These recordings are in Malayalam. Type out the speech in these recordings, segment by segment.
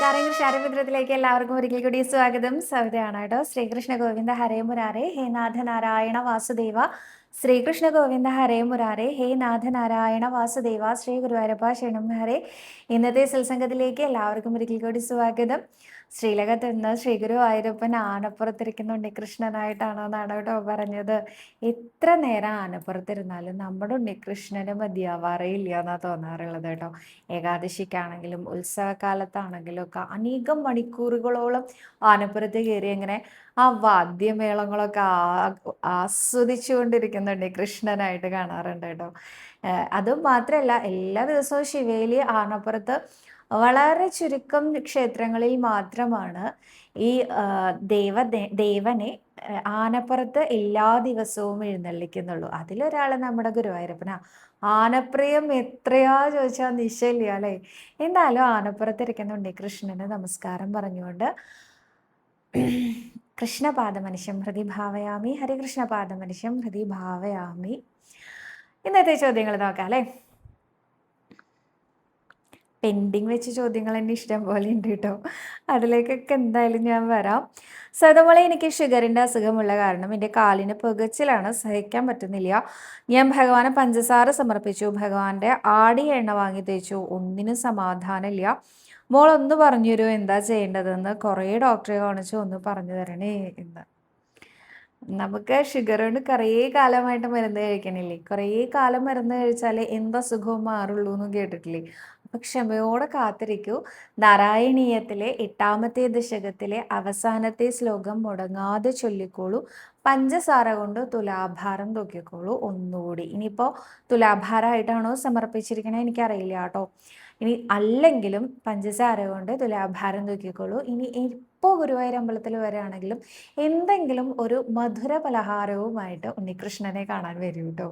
നമസ്കാരം കൃഷ്ണാരപുത്രത്തിലേക്ക് എല്ലാവർക്കും ഒരിക്കൽ കൂടി സ്വാഗതം. സവിതയാണ് കേട്ടോ. ശ്രീകൃഷ്ണ ഗോവിന്ദ ഹരേ മുരാരേ ഹേ നാഥ നാരായണ വാസുദേവ. ശ്രീകൃഷ്ണ ഗോവിന്ദ ഹരേ മുരാരേ ഹേ നാഥ നാരായണ വാസുദേവ. ശ്രീ ഗുരുവായൂരപ്പ ശരണം ഹരേ. ഇന്നത്തെ സത്സംഗത്തിലേക്ക് എല്ലാവർക്കും ഒരിക്കൽ കൂടി സ്വാഗതം. ശ്രീലകത്ത് നിന്ന് ശ്രീ ഗുരുവായൂരപ്പൻ ആനപ്പുറത്തിരിക്കുന്ന ഉണ്ണികൃഷ്ണനായിട്ടാണോ എന്നാണ് കേട്ടോ പറഞ്ഞത്. എത്ര നേരം ആനപ്പുറത്തിരുന്നാലും നമ്മുടെ ഉണ്ണികൃഷ്ണന് മതിയാവാറേ ഇല്ല എന്നാ തോന്നാറുള്ളത് കേട്ടോ. ഏകാദശിക്കാണെങ്കിലും ഉത്സവകാലത്താണെങ്കിലും ഒക്കെ അനേകം മണിക്കൂറുകളോളം ആനപ്പുറത്ത് കയറി അങ്ങനെ ആ വാദ്യമേളങ്ങളൊക്കെ ആസ്വദിച്ചുകൊണ്ടിരിക്കുന്നുണ്ട് കൃഷ്ണനായിട്ട് കാണാറുണ്ട് കേട്ടോ. അതും മാത്രമല്ല, എല്ലാ ദിവസവും ശിവേലി ആനപ്പുറത്ത് വളരെ ചുരുക്കം ക്ഷേത്രങ്ങളിൽ മാത്രമാണ് ഈ ദേവനെ ആനപ്പുറത്ത് എല്ലാ ദിവസവും എഴുന്നള്ളിക്കുന്നുള്ളൂ. അതിലൊരാൾ നമ്മുടെ ഗുരുവായൂരപ്പനാ. ആനപ്രിയം എത്രയാ ചോദിച്ചാൽ നിശ്ചയില്ല അല്ലേ. എന്തായാലും ആനപ്പുറത്തിരിക്കുന്നുണ്ട് കൃഷ്ണന് നമസ്കാരം പറഞ്ഞുകൊണ്ട് കൃഷ്ണപാദമനിശം ഹൃദി ഭാവയാമി, ഹരികൃഷ്ണപാദമനിശം ഹൃദി ഭാവയാമി. ഇന്നത്തെ ചോദ്യങ്ങൾ നോക്കാം അല്ലേ. പെൻഡിങ് വെച്ച ചോദ്യങ്ങൾ തന്നെ ഇഷ്ടം പോലെ ഉണ്ട് കേട്ടോ. അതിലേക്കൊക്കെ എന്തായാലും ഞാൻ വരാം. സതമോളെ, എനിക്ക് ഷുഗറിൻ്റെ അസുഖമുള്ള കാരണം എൻ്റെ കാലിന് പുകച്ചിലാണ്, സഹിക്കാൻ പറ്റുന്നില്ല. ഞാൻ ഭഗവാനെ പഞ്ചസാര സമർപ്പിച്ചു, ഭഗവാന്റെ ആടിയ എണ്ണ വാങ്ങി തേച്ചു, ഒന്നിനും സമാധാനമില്ല. മോൾ ഒന്ന് പറഞ്ഞു തരുമോ എന്താ ചെയ്യേണ്ടതെന്ന്? കുറേ ഡോക്ടറെ കാണിച്ചു, ഒന്ന് പറഞ്ഞു തരണേ എന്ന്. നമുക്ക് ഷുഗർ കൊണ്ട് കുറേ കാലമായിട്ട് മരുന്ന് കഴിക്കണില്ലേ. കുറേ കാലം മരുന്ന് കഴിച്ചാൽ എന്തസുഖവും മാറുള്ളൂ എന്ന് കേട്ടിട്ടില്ലേ. അപ്പൊ ക്ഷമയോടെ കാത്തിരിക്കൂ. നാരായണീയത്തിലെ 8ാമത്തെ ദശകത്തിലെ അവസാനത്തെ ശ്ലോകം മുടങ്ങാതെ ചൊല്ലിക്കോളൂ. പഞ്ചസാര കൊണ്ട് തുലാഭാരം തൂക്കിക്കോളൂ. ഒന്നുകൂടി, ഇനിയിപ്പോ തുലാഭാരമായിട്ടാണോ സമർപ്പിച്ചിരിക്കണേ എനിക്കറിയില്ല കേട്ടോ. ഇനി അല്ലെങ്കിലും പഞ്ചസാര കൊണ്ട് തുലാഭാരം തൂക്കിക്കോളൂ. ഇനി ഇപ്പോൾ ഗുരുവായൂർ അമ്പലത്തിൽ വരികയാണെങ്കിലും എന്തെങ്കിലും ഒരു മധുര പലഹാരവുമായിട്ട് ഉണ്ണികൃഷ്ണനെ കാണാൻ വരും കേട്ടോ.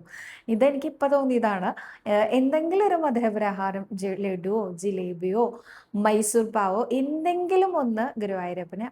ഇതെനിക്കിപ്പോൾ തോന്നിയതാണ്. എന്തെങ്കിലും ഒരു മധുരപലഹാരം, ലഡുവോ ജിലേബിയോ മൈസൂർ പാവോ എന്തെങ്കിലും ഒന്ന് ഗുരുവായൂരപ്പന്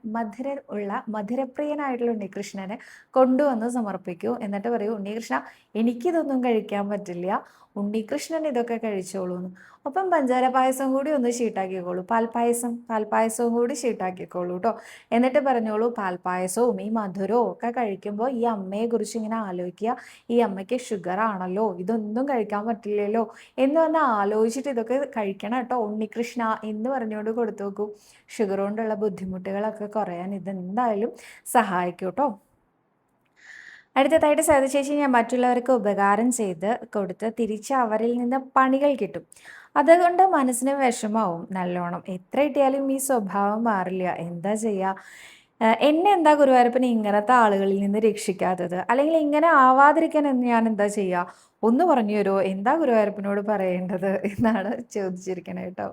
മധുരപ്രിയനായിട്ടുള്ള ഉണ്ണികൃഷ്ണനെ കൊണ്ടുവന്ന് സമർപ്പിക്കൂ. എന്നിട്ട് പറയൂ, ഉണ്ണികൃഷ്ണ എനിക്കിതൊന്നും കഴിക്കാൻ പറ്റില്ല, ഉണ്ണികൃഷ്ണൻ ഇതൊക്കെ കഴിച്ചോളൂന്ന്. ഒപ്പം പഞ്ചാര പായസം കൂടി ഒന്ന് ഷീട്ടാക്കിക്കോളൂ. പാൽപ്പായസവും കൂടി ഷീട്ടാക്കിക്കോളൂ കേട്ടോ. എന്നിട്ട് പറഞ്ഞോളൂ, പാൽപ്പായസവും ഈ മധുരവും ഒക്കെ കഴിക്കുമ്പോൾ ഈ അമ്മയെ കുറിച്ച് ഇങ്ങനെ ആലോചിക്കുക. ഈ അമ്മയ്ക്ക് ഷുഗർ ആണല്ലോ, ഇതൊന്നും കഴിക്കാൻ പറ്റില്ലല്ലോ എന്ന് വന്ന് ആലോചിച്ചിട്ട് ഇതൊക്കെ കഴിക്കണം കേട്ടോ ഉണ്ണികൃഷ്ണ എന്ന് പറഞ്ഞുകൊണ്ട് കൊടുത്തു നോക്കൂ. ഷുഗർ കൊണ്ടുള്ള ബുദ്ധിമുട്ടുകളൊക്കെ കുറയാൻ ഇതെന്തായാലും സഹായിക്കും കേട്ടോ. അടുത്തതായിട്ട് സവിത ചേച്ചി, ഞാൻ മറ്റുള്ളവർക്ക് ഉപകാരം ചെയ്ത് കൊടുത്ത് തിരിച്ച് അവരിൽ നിന്ന് പണികൾ കിട്ടും, അതുകൊണ്ട് മനസ്സിന് വിഷമാവും നല്ലോണം. എത്ര കിട്ടിയാലും ഈ സ്വഭാവം മാറില്ല, എന്താ ചെയ്യുക? എന്നെ എന്താ ഗുരുവായൂരപ്പൻ ഇങ്ങനത്തെ ആളുകളിൽ നിന്ന് രക്ഷിക്കാത്തത്? അല്ലെങ്കിൽ ഇങ്ങനെ ആവാതിരിക്കാൻ ഞാൻ എന്താ ചെയ്യുക? ഒന്ന് പറഞ്ഞു തരുമോ, എന്താ ഗുരുവായൂരപ്പനോട് പറയേണ്ടത് എന്നാണ് ചോദിച്ചിരിക്കണത് കേട്ടോ.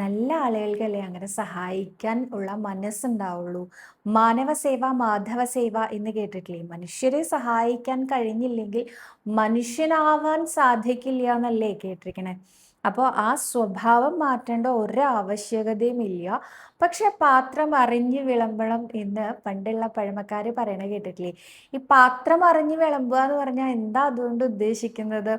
നല്ല ആളുകൾക്കല്ലേ അങ്ങനെ സഹായിക്കാൻ ഉള്ള മനസ്സുണ്ടാവുള്ളൂ. മാനവസേവ മാധവസേവ എന്ന് കേട്ടിട്ടില്ലേ? മനുഷ്യരെ സഹായിക്കാൻ കഴിഞ്ഞില്ലെങ്കിൽ മനുഷ്യനാവാൻ സാധിക്കില്ല എന്നല്ലേ കേട്ടിരിക്കണേ. അപ്പോൾ ആ സ്വഭാവം മാറ്റേണ്ട ഒരാവശ്യകതയും ഇല്ല. പക്ഷെ പാത്രം അറിഞ്ഞ് വിളമ്പണം എന്ന് പണ്ടുള്ള പഴമക്കാർ പറയണ കേട്ടിട്ടില്ലേ? ഈ പാത്രം അറിഞ്ഞ് വിളമ്പുക എന്ന് പറഞ്ഞാൽ എന്താ അതുകൊണ്ട് ഉദ്ദേശിക്കുന്നത്?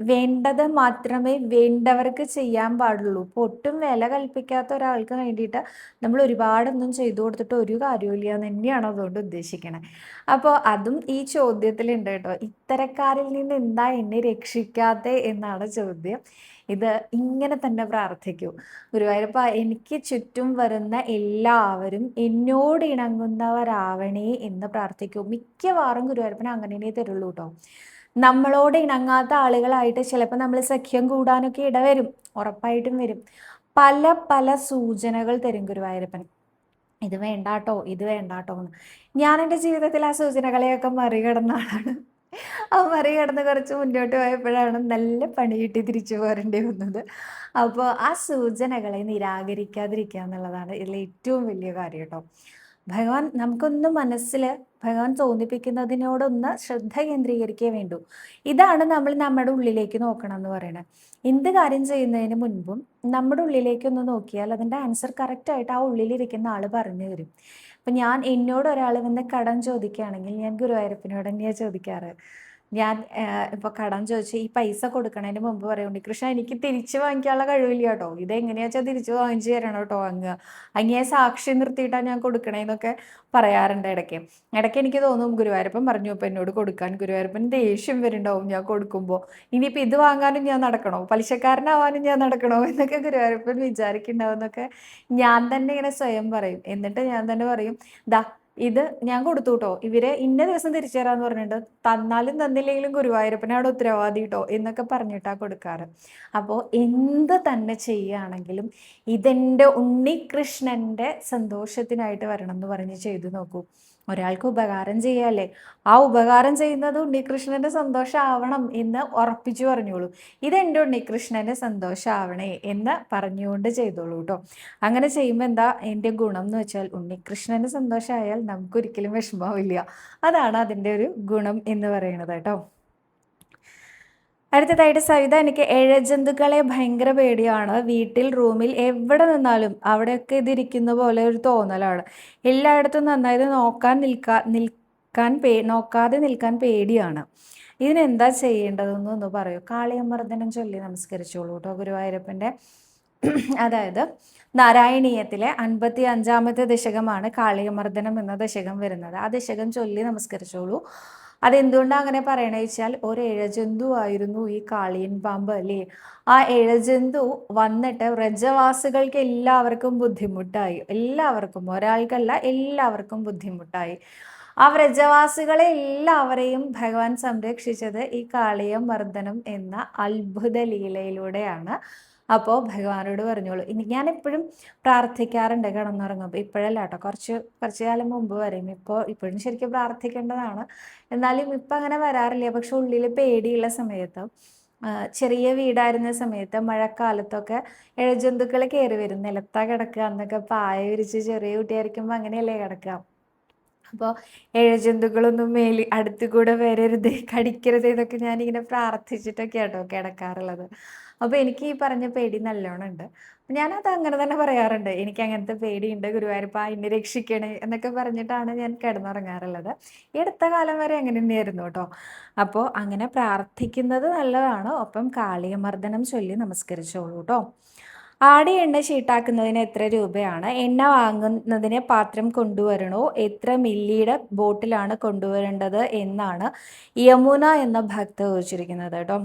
വേണ്ടത് മാത്രമേ വേണ്ടവർക്ക് ചെയ്യാൻ പാടുള്ളൂ. ഇപ്പോൾ ഒട്ടും വില കൽപ്പിക്കാത്ത ഒരാൾക്ക് വേണ്ടിയിട്ട് നമ്മൾ ഒരുപാടൊന്നും ചെയ്തു കൊടുത്തിട്ട് ഒരു കാര്യമില്ല എന്ന് തന്നെയാണ് അതുകൊണ്ട് ഉദ്ദേശിക്കണേ. അപ്പോൾ അതും ഈ ചോദ്യത്തിലുണ്ട് കേട്ടോ. ഇത്തരക്കാരിൽ നിന്ന് എന്താ എന്നെ രക്ഷിക്കാതെ എന്നാണ് ചോദ്യം. ഇത് ഇങ്ങനെ തന്നെ പ്രാർത്ഥിക്കൂ. ഗുരുവായൂരപ്പ, എനിക്ക് ചുറ്റും വരുന്ന എല്ലാവരും എന്നോട് ഇണങ്ങുന്നവരാവണേ എന്ന് പ്രാർത്ഥിക്കൂ. മിക്കവാറും ഗുരുവായൂരപ്പനെ അങ്ങനെ തരുള്ളൂ കേട്ടോ. നമ്മളോട് ഇണങ്ങാത്ത ആളുകളായിട്ട് ചിലപ്പോൾ നമ്മൾ സഖ്യം കൂടാനൊക്കെ ഇടവരും, ഉറപ്പായിട്ടും വരും. പല പല സൂചനകൾ തരും ഗുരുവായൂരപ്പൻ. ഇത് വേണ്ടാട്ടോ, ഇത് വേണ്ടാട്ടോ എന്ന്. ഞാൻ എൻ്റെ ജീവിതത്തിൽ ആ സൂചനകളെയൊക്കെ മറികടന്ന ആളാണ്. ആ മറികടന്ന് കുറച്ച് മുന്നോട്ട് പോയപ്പോഴാണ് നല്ല പണി കിട്ടി തിരിച്ചു പോരേണ്ടി വന്നത്. അപ്പോൾ ആ സൂചനകളെ നിരാകരിക്കാതിരിക്കുക എന്നുള്ളതാണ് ഇതിൽ ഏറ്റവും വലിയ കാര്യം കേട്ടോ. ഭഗവാൻ നമുക്കൊന്ന് മനസ്സിൽ ഭഗവാൻ തോന്നിപ്പിക്കുന്നതിനോടൊന്ന് ശ്രദ്ധ കേന്ദ്രീകരിക്കേ വേണ്ടൂ. ഇതാണ് നമ്മൾ നമ്മുടെ ഉള്ളിലേക്ക് നോക്കണം എന്ന് പറയുന്നത്. എന്ത് കാര്യം ചെയ്യുന്നതിന് മുൻപും നമ്മുടെ ഉള്ളിലേക്കൊന്ന് നോക്കിയാൽ അതിൻ്റെ ആൻസർ കറക്റ്റായിട്ട് ആ ഉള്ളിലിരിക്കുന്ന ആൾ പറഞ്ഞു തരും. അപ്പം എന്നോട് ഒരാൾ വന്ന് കടം ചോദിക്കുകയാണെങ്കിൽ ഞാൻ ഗുരുവായൂരപ്പനോട് തന്നെയാണ് ചോദിക്കാറ്. ഞാൻ ഇപ്പോൾ കടം ചോദിച്ച് ഈ പൈസ കൊടുക്കണതിന് മുമ്പ് പറയും, ഉണ്ണികൃഷ്ണ എനിക്ക് തിരിച്ച് വാങ്ങിക്കാനുള്ള കഴിവില്ല കേട്ടോ, ഇതെങ്ങനെയാ വെച്ചാൽ തിരിച്ച് വാങ്ങിച്ചു തരണം കേട്ടോ അങ്ങ്, അങ്ങേ സാക്ഷി നിർത്തിയിട്ടാണ് ഞാൻ കൊടുക്കണേന്നൊക്കെ പറയാറുണ്ട് ഇടയ്ക്ക്. ഇടയ്ക്ക് എനിക്ക് തോന്നും ഗുരുവായൂരപ്പൻ പറഞ്ഞു അപ്പോൾ എന്നോട് കൊടുക്കാൻ, ഗുരുവായൂരപ്പൻ ദേഷ്യം വരുന്നുണ്ടാവും ഞാൻ കൊടുക്കുമ്പോൾ, ഇനിയിപ്പോൾ ഇത് വാങ്ങാനും ഞാൻ നടക്കണോ, പലിശക്കാരനാവാനും ഞാൻ നടക്കണോ എന്നൊക്കെ ഗുരുവായൂരപ്പൻ വിചാരിക്കുന്നുണ്ടാവും എന്നൊക്കെ ഞാൻ തന്നെ ഇങ്ങനെ സ്വയം പറയും. എന്നിട്ട് ഞാൻ തന്നെ പറയും, ദാ ഇത് ഞാൻ കൊടുത്തു കേട്ടോ, ഇവരെ ഇന്ന ദിവസം തിരിച്ചു തരാന്ന് പറഞ്ഞിട്ട്, തന്നാലും തന്നില്ലെങ്കിലും ഗുരുവായൂരപ്പനാണ് ഉത്തരവാദി കേട്ടോ എന്നൊക്കെ പറഞ്ഞിട്ടാ കൊടുക്കാറ്. അപ്പോൾ എന്ത് തന്നെ ചെയ്യുകയാണെങ്കിലും ഇതെൻ്റെ ഉണ്ണികൃഷ്ണൻ്റെ സന്തോഷത്തിനായിട്ട് വരണം എന്ന് പറഞ്ഞ് ചെയ്തു നോക്കൂ. ഒരാൾക്ക് ഉപകാരം ചെയ്യാല്ലേ, ആ ഉപകാരം ചെയ്യുന്നത് ഉണ്ണികൃഷ്ണന്റെ സന്തോഷമാവണം എന്ന് ഉറപ്പിച്ചു പറഞ്ഞോളൂ. ഇതെൻ്റെ ഉണ്ണികൃഷ്ണന്റെ സന്തോഷമാവണേ എന്ന് പറഞ്ഞുകൊണ്ട് ചെയ്തോളൂ കേട്ടോ. അങ്ങനെ ചെയ്യുമ്പോൾ എന്താ എൻ്റെ ഗുണം എന്ന് വെച്ചാൽ, ഉണ്ണികൃഷ്ണന് സന്തോഷമായാൽ നമുക്കൊരിക്കലും വിഷമാവില്ല. അതാണ് അതിൻ്റെ ഒരു ഗുണം എന്ന് പറയുന്നത് കേട്ടോ. അടുത്തതായിട്ട് സവിത, എനിക്ക് ഇഴജന്തുക്കളെ ഭയങ്കര പേടിയാണ്. വീട്ടിൽ, റൂമിൽ, എവിടെ നിന്നാലും അവിടെയൊക്കെ ഇതിരിക്കുന്ന പോലെ ഒരു തോന്നലാണ്. എല്ലായിടത്തും നന്നായിട്ട് നോക്കാതെ നിൽക്കാൻ പേടിയാണ്. ഇതിനെന്താ ചെയ്യേണ്ടതെന്നൊന്ന് പറയൂ. കാളിയമർദ്ദനം ചൊല്ലി നമസ്കരിച്ചോളൂ കേട്ടോ ഗുരുവായൂരപ്പൻ്റെ. അതായത് നാരായണീയത്തിലെ 55-ാമത്തെ ദശകമാണ് കാളിയമർദ്ദനം എന്ന ദശകം വരുന്നത്. ആ ദശകം ചൊല്ലി നമസ്കരിച്ചോളൂ. അതെന്തുകൊണ്ടാണ് അങ്ങനെ പറയണത് വെച്ചാൽ, ഒരു ഇഴജന്തു ആയിരുന്നു ഈ കാളിയൻ പാമ്പ് അല്ലേ. ആ ഇഴജന്തു വന്നിട്ട് വ്രജവാസികൾക്ക് എല്ലാവർക്കും ബുദ്ധിമുട്ടായി. എല്ലാവർക്കും, ഒരാൾക്കല്ല എല്ലാവർക്കും ബുദ്ധിമുട്ടായി. ആ വ്രജവാസികളെ എല്ലാവരെയും ഭഗവാൻ സംരക്ഷിച്ചത് ഈ കാളിയമർദ്ദനം എന്ന അത്ഭുത ലീലയിലൂടെയാണ്. അപ്പോൾ ഭഗവാനോട് പറഞ്ഞോളൂ. ഞാൻ എപ്പോഴും പ്രാർത്ഥിക്കാറുണ്ട് കിടന്നുറങ്ങുമ്പോൾ. ഇപ്പോഴല്ല കേട്ടോ, കുറച്ച് കാലം മുമ്പ് വരെയും. ഇപ്പോഴും ശരിക്കും പ്രാർത്ഥിക്കേണ്ടതാണ്, എന്നാലും ഇപ്പം അങ്ങനെ വരാറില്ല. പക്ഷെ ഉള്ളിൽ പേടിയുള്ള സമയത്ത്, ചെറിയ വീടായിരുന്ന സമയത്ത് മഴക്കാലത്തൊക്കെ ഇഴജന്തുക്കൾ കയറി വരും. നിലത്താ കിടക്കുക, അന്നൊക്കെ പായ വിരിച്ച് ചെറിയ കുട്ടിയായിരിക്കുമ്പോൾ അങ്ങനെയല്ലേ കിടക്കുക. അപ്പോൾ ഇഴജന്തുക്കളൊന്നും അടുത്തു കൂടെ വരരുത്, കടിക്കരുത് എന്നൊക്കെ ഞാനിങ്ങനെ പ്രാർത്ഥിച്ചിട്ടൊക്കെ കേട്ടോ കിടക്കാറുള്ളത്. അപ്പോൾ എനിക്ക് ഈ പറഞ്ഞ പേടി നല്ലോണം ഉണ്ട്. ഞാനത് അങ്ങനെ തന്നെ പറയാറുണ്ട്, എനിക്ക് അങ്ങനത്തെ പേടിയുണ്ട് ഗുരുവായൂരപ്പ എന്നെ രക്ഷിക്കണേ എന്നൊക്കെ പറഞ്ഞിട്ടാണ് ഞാൻ കിടന്നുറങ്ങാറുള്ളത്. ഈ അടുത്ത കാലം വരെ അങ്ങനെ തന്നെയായിരുന്നു കേട്ടോ. അപ്പോൾ അങ്ങനെ പ്രാർത്ഥിക്കുന്നത് നല്ലതാണ്. ഒപ്പം കാളിയമർദ്ദനം ചൊല്ലി നമസ്കരിച്ചോളൂ കേട്ടോ. ആടി എണ്ണ ഷീട്ടാക്കുന്നതിന് എത്ര രൂപയാണ്? എണ്ണ വാങ്ങുന്നതിന് പാത്രം കൊണ്ടുവരണോ? എത്ര മില്ലിയുടെ ബോട്ടിലാണ് കൊണ്ടുവരേണ്ടത് എന്നാണ് യമുന എന്ന ഭക്ത ചോദിച്ചിരിക്കുന്നത് കേട്ടോ.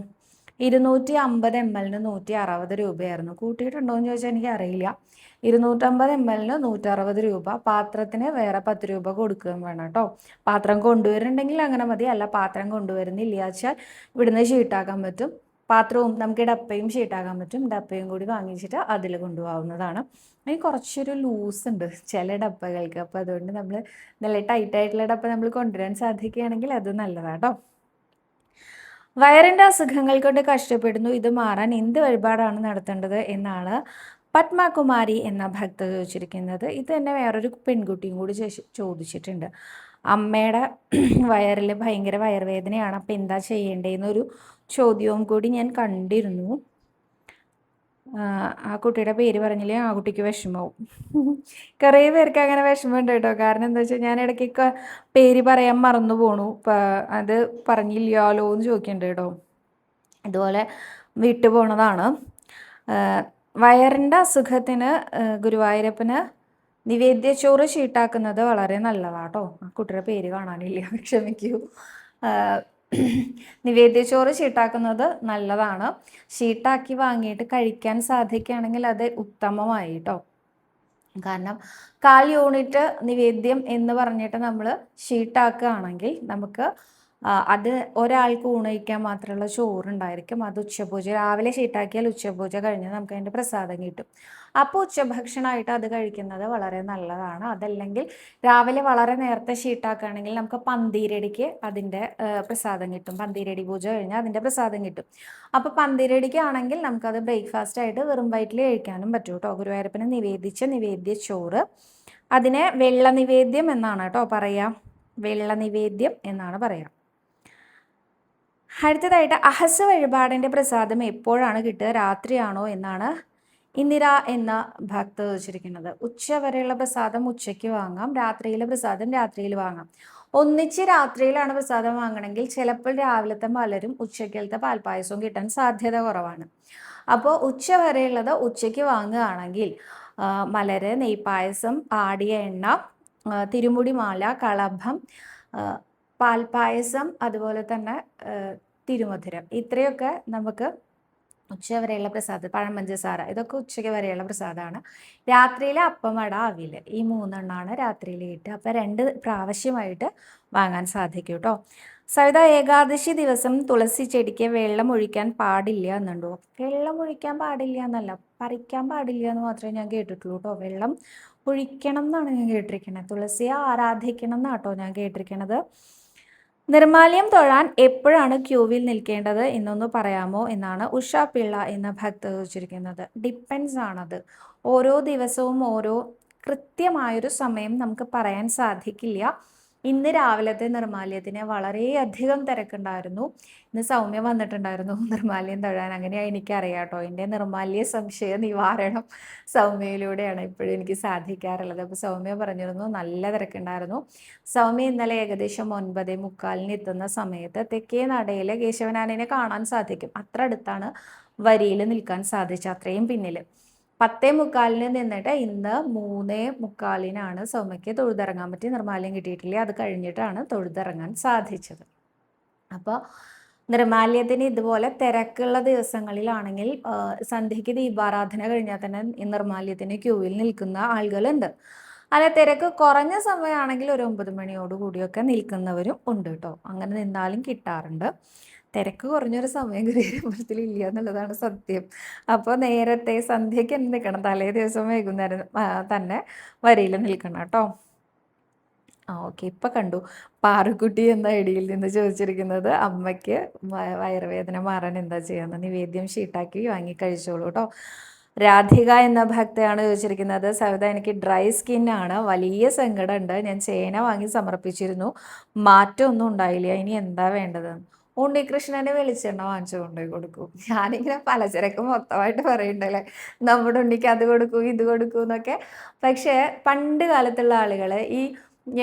250 ml 160 രൂപയായിരുന്നു. കൂട്ടിയിട്ടുണ്ടോ എന്ന് ചോദിച്ചാൽ എനിക്ക് അറിയില്ല. 250 ml 160 രൂപ. പാത്രത്തിന് വേറെ 10 രൂപ കൊടുക്കുകയും വേണം കേട്ടോ. പാത്രം കൊണ്ടുവരുന്നുണ്ടെങ്കിൽ അങ്ങനെ മതി. അല്ല, പാത്രം കൊണ്ടുവരുന്നില്ല വെച്ചാൽ ഇവിടുന്ന് ഷീട്ടാക്കാൻ പറ്റും. പാത്രവും നമുക്ക് ഡപ്പയും ഷീട്ടാക്കാൻ പറ്റും. ഡപ്പയും കൂടി വാങ്ങിച്ചിട്ട് അതിൽ കൊണ്ടുപോകാവുന്നതാണ്. അതിന് കുറച്ചൊരു ലൂസ് ഉണ്ട് ചില ഡപ്പകൾക്ക്. അപ്പോൾ അതുകൊണ്ട് നമ്മൾ നല്ല ടൈറ്റായിട്ടുള്ള ഡപ്പ നമ്മൾ കൊണ്ടുവരാൻ സാധിക്കുകയാണെങ്കിൽ അത് നല്ലതാണ് കേട്ടോ. വയറിൻ്റെ അസുഖങ്ങൾ കൊണ്ട് കഷ്ടപ്പെടുന്നു, ഇത് മാറാൻ എന്ത് വഴിപാടാണ് നടത്തേണ്ടത് എന്നാണ് പത്മകുമാരി എന്ന ഭക്ത ചോദിച്ചിരിക്കുന്നത്. ഇത് തന്നെ വേറൊരു പെൺകുട്ടിയും കൂടി ചോദിച്ചിട്ടുണ്ട്. അമ്മയുടെ വയറിൽ ഭയങ്കര വയറുവേദനയാണ്, അപ്പം എന്താ ചെയ്യേണ്ടതെന്നൊരു ചോദ്യവും കൂടി ഞാൻ കണ്ടിരുന്നു. ആ കുട്ടിയുടെ പേര് പറഞ്ഞില്ലേ, ആ കുട്ടിക്ക് വിഷമവും. കുറേ പേർക്ക് അങ്ങനെ വിഷമമുണ്ട് കേട്ടോ. കാരണം എന്താ വെച്ചാൽ ഞാൻ ഇടയ്ക്കൊക്കെ പേര് പറയാൻ മറന്നു പോണു, അത് പറഞ്ഞില്ലല്ലോ എന്ന് ചോദിക്കുന്നുണ്ട് കേട്ടോ. ഇതുപോലെ വിട്ടു പോണതാണ്. വയറിൻ്റെ അസുഖത്തിന് ഗുരുവായൂരപ്പന് നിവേദ്യച്ചോറ് ഷീട്ടാക്കുന്നത് വളരെ നല്ലതാണ് കേട്ടോ. ആ കുട്ടിയുടെ പേര് കാണാനില്ല, ക്ഷമിക്കൂ. നിവേദ്യച്ചോറ് ഷീട്ടാക്കുന്നത് നല്ലതാണ്. ഷീട്ടാക്കി വാങ്ങിയിട്ട് കഴിക്കാൻ സാധിക്കുകയാണെങ്കിൽ അത് ഉത്തമമായി കേട്ടോ. കാരണം 1/4 യൂണിറ്റ് നിവേദ്യം എന്ന് പറഞ്ഞിട്ട് നമ്മൾ ഷീട്ടാക്കുകയാണെങ്കിൽ നമുക്ക് അത് ഒരാൾക്ക് ഊണ് കഴിക്കാൻ മാത്രമുള്ള ചോറുണ്ടായിരിക്കും. അത് ഉച്ചപൂജ രാവിലെ ഷീട്ടാക്കിയാൽ ഉച്ചപൂജ കഴിഞ്ഞാൽ നമുക്ക് അതിൻ്റെ പ്രസാദം കിട്ടും. അപ്പോൾ ഉച്ചഭക്ഷണമായിട്ട് അത് കഴിക്കുന്നത് വളരെ നല്ലതാണ്. അതല്ലെങ്കിൽ രാവിലെ വളരെ നേരത്തെ ഷീട്ടാക്കുകയാണെങ്കിൽ നമുക്ക് പന്തീരടിക്ക് അതിൻ്റെ പ്രസാദം കിട്ടും. പന്തീരടി പൂജ കഴിഞ്ഞാൽ അതിൻ്റെ പ്രസാദം കിട്ടും. അപ്പോൾ പന്തീരടിക്കാണെങ്കിൽ നമുക്കത് ബ്രേക്ക്ഫാസ്റ്റായിട്ട് വെറും വയറ്റിൽ കഴിക്കാനും പറ്റും കേട്ടോ. ഗുരുവായൂരപ്പന് നിവേദിച്ച നിവേദ്യച്ചോറ്, അതിനെ വെള്ള നിവേദ്യം എന്നാണ് കേട്ടോ പറയാം. വെള്ള നിവേദ്യം എന്നാണ് പറയാം. അടുത്തതായിട്ട് അഹസ് വഴിപാടിൻ്റെ പ്രസാദം എപ്പോഴാണ് കിട്ടുക, രാത്രിയാണോ എന്നാണ് ഇന്ദിര എന്ന ഭക്ത ചോദിച്ചിരിക്കുന്നത്. ഉച്ച വരെയുള്ള പ്രസാദം ഉച്ചയ്ക്ക് വാങ്ങാം, രാത്രിയിലെ പ്രസാദം രാത്രിയിൽ വാങ്ങാം. ഒന്നിച്ച് രാത്രിയിലാണ് പ്രസാദം വാങ്ങണമെങ്കിൽ ചിലപ്പോൾ രാവിലത്തെ മലരും ഉച്ചക്കലത്തെ പാൽപ്പായസവും കിട്ടാൻ സാധ്യത കുറവാണ്. അപ്പോൾ ഉച്ച വരെയുള്ളത് ഉച്ചയ്ക്ക് വാങ്ങുകയാണെങ്കിൽ മലര്, നെയ്പായസം, ആടിയ എണ്ണ, തിരുമുടി മാല, കളഭം, പാൽപ്പായസം, അതുപോലെ തന്നെ തിരുമധുരം, ഇത്രയൊക്കെ നമുക്ക് ഉച്ച വരെയുള്ള പ്രസാദം, പഴം പഞ്ചസാര, ഇതൊക്കെ ഉച്ചയ്ക്ക് വരെയുള്ള പ്രസാദമാണ്. രാത്രിയിലെ അപ്പം, വട, അവിയൽ, ഈ 3 എണ്ണമാണ് രാത്രിയിൽ കിട്ടുക. അപ്പോൾ 2 പ്രാവശ്യമായിട്ട് വാങ്ങാൻ സാധിക്കും കേട്ടോ. സവിത, ഏകാദശി ദിവസം തുളസി ചെടിക്ക് വെള്ളം ഒഴിക്കാൻ പാടില്ല എന്നുണ്ടോ? വെള്ളം ഒഴിക്കാൻ പാടില്ല എന്നല്ല, പറിക്കാൻ പാടില്ല എന്ന് മാത്രമേ ഞാൻ കേട്ടിട്ടുള്ളൂ കേട്ടോ. വെള്ളം ഒഴിക്കണം എന്നാണ് ഞാൻ കേട്ടിരിക്കുന്നത്. തുളസിയെ ആരാധിക്കണം എന്നാട്ടോ ഞാൻ കേട്ടിരിക്കണത്. നിർമാല്യം തൊഴാൻ എപ്പോഴാണ് ക്യൂവിൽ നിൽക്കേണ്ടത് എന്നൊന്ന് പറയാമോ എന്നാണ് ഉഷ പിള്ള എന്ന ഭക്ത ചോദിച്ചിരിക്കുന്നത്. ഡിപ്പെൻസ് ആണത്. ഓരോ ദിവസവും ഓരോ കൃത്യമായൊരു സമയം നമുക്ക് പറയാൻ സാധിക്കില്ല. ഇന്ന് രാവിലത്തെ നിർമാല്യത്തിന് വളരെയധികം തിരക്കുണ്ടായിരുന്നു. ഇന്ന് സൗമ്യ വന്നിട്ടുണ്ടായിരുന്നു നിർമാല്യം തൊഴാൻ. അങ്ങനെയാണ് എനിക്കറിയാം കേട്ടോ. എൻ്റെ നിർമാല്യ സംശയ നിവാരണം സൗമ്യയിലൂടെയാണ് ഇപ്പോഴും എനിക്ക് സാധിക്കാറുള്ളത്. അപ്പോൾ സൗമ്യ പറഞ്ഞിരുന്നു നല്ല തിരക്കുണ്ടായിരുന്നു. സൗമ്യ ഇന്നലെ ഏകദേശം 9:45 എത്തുന്ന സമയത്ത് തെക്കേ നടയിൽ കേശവനാനിനെ കാണാൻ സാധിക്കും. അത്ര അടുത്താണ് വരിയിൽ നിൽക്കാൻ സാധിച്ചത്, അത്രയും പിന്നിൽ. 10:45 നിന്നിട്ട് ഇന്ന് 3:45 സൗമ്യയ്ക്ക് തൊഴുതിറങ്ങാൻ പറ്റി. നിർമാല്യം കിട്ടിയിട്ടില്ല, അത് കഴിഞ്ഞിട്ടാണ് തൊഴുതിറങ്ങാൻ സാധിച്ചത്. അപ്പോൾ നിർമാല്യത്തിന് ഇതുപോലെ തിരക്കുള്ള ദിവസങ്ങളിലാണെങ്കിൽ സന്ധ്യയ്ക്ക് ദീപാരാധന കഴിഞ്ഞാൽ തന്നെ ഈ നിർമാല്യത്തിന് ക്യൂവിൽ നിൽക്കുന്ന ആളുകളുണ്ട്. അല്ല, തിരക്ക് കുറഞ്ഞ സമയമാണെങ്കിൽ ഒരു 9 മണിയോട് കൂടിയൊക്കെ നിൽക്കുന്നവരും ഉണ്ട് കേട്ടോ. അങ്ങനെ നിന്നാലും കിട്ടാറുണ്ട്. തിരക്ക് കുറഞ്ഞൊരു സമയം ഗുരുവായൂരമ്പലത്തിൽ ഇല്ല എന്നുള്ളതാണ് സത്യം. അപ്പോൾ നേരത്തെ സന്ധ്യയ്ക്ക് തന്നെ നിൽക്കണം, തലേ ദിവസം വൈകുന്നേരം തന്നെ വരിയിൽ നിൽക്കണം കേട്ടോ. ഓക്കെ, ഇപ്പം കണ്ടു. പാറുക്കുട്ടി എന്ന ഐഡിയിൽ നിന്ന് ചോദിച്ചിരിക്കുന്നത് അമ്മയ്ക്ക് വയറുവേദന മാറാൻ എന്താ ചെയ്യാന്ന്. നിവേദ്യം ഷീട്ടാക്കി വാങ്ങി കഴിച്ചോളൂ കേട്ടോ. രാധിക എന്ന ഭക്തയാണ് ചോദിച്ചിരിക്കുന്നത്. സവിത, എനിക്ക് ഡ്രൈ സ്കിന്നാണ്, വലിയ സങ്കടമുണ്ട്. ഞാൻ ചേന വാങ്ങി സമർപ്പിച്ചിരുന്നു, മാറ്റമൊന്നും ഉണ്ടായില്ല, ഇനി എന്താ വേണ്ടത്? ഉണ്ണികൃഷ്ണന് വെളിച്ചെണ്ണ വാങ്ങിച്ചു കൊണ്ടുപോയി കൊടുക്കും. ഞാനിങ്ങനെ പലചരക്ക് മൊത്തമായിട്ട് പറയുന്നുണ്ടല്ലേ, നമ്മുടെ ഉണ്ണിക്ക് അത് കൊടുക്കൂ ഇത് കൊടുക്കൂ എന്നൊക്കെ. പക്ഷേ പണ്ട് കാലത്തുള്ള ആളുകൾ,